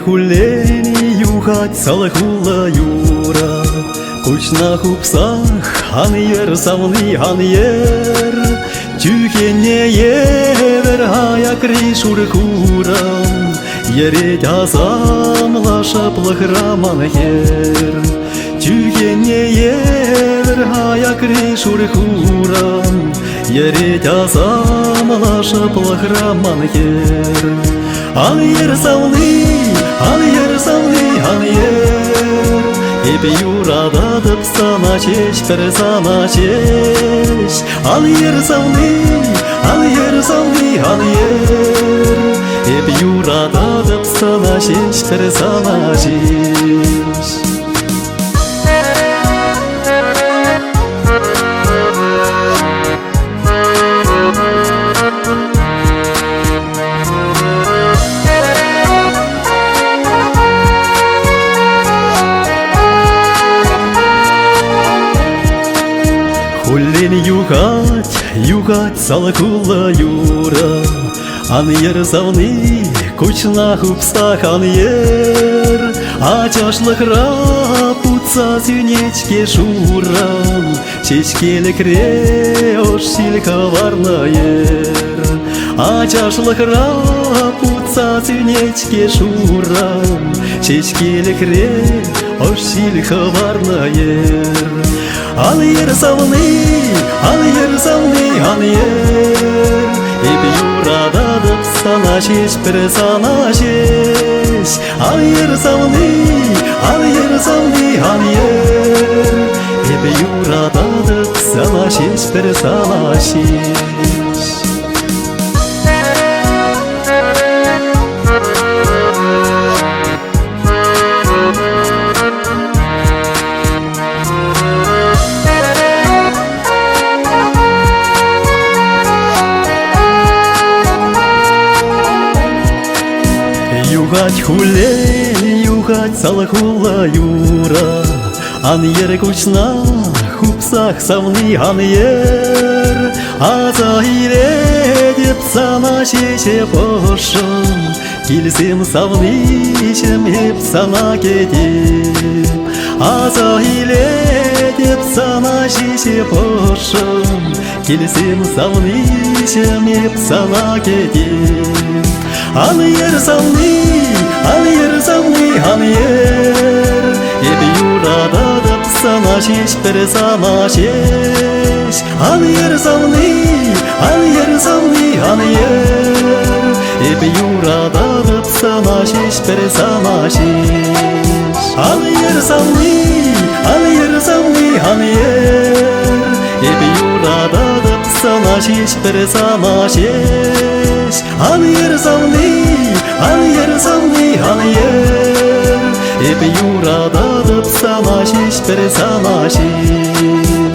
Хуллені юхать салахула юра, кучна хупсах аньер савни аньер, тюхене евер хая кришур хурам, ереть азам лаша плахраман хер, тюхене евер хая кришур хурам, ереть азам лаша плахраман хер. Аньер савни, аньер, Епи юрада дыпсана чеш, персана чеш. Аньер савни, аньер, Епи юрада дыпсана чеш, персана чеш. Хуллени юхать салакула юра, аньер савни, кучна хупстах аньер, ачашлых рапутса сюнечке шурам, чечкелі кре ош силька варнаер, ачашлых рапутса сюнечке шурам, чечкелі кре ош силька варнаер. Аньер савни, аньер, Епи юрада дыпсана чеш, персана чеш. Аньер савни, аньер, Епи юрада дыпсана чеш, персана чеш. Юхать хуллени, юхать салахула юра, аньер кучна хупсах савни аньер, азахиле депсана чеше пошам, килсем савни чем епсана кетеп, азахиле депсана чеше пошам, килсем савни чем епсана кетеп. Аньер савни, аньер, Епи юрада дыпсана чеш, персана чеш. Аньер савни, аньер, Епи юрада дыпсана чеш, персана чеш. Аньер савни, аньер, Епи юрада дыпсана чеш, персана чеш. Аньер савни, аньер, Епи юрада дыпсана чеш, персана чеш.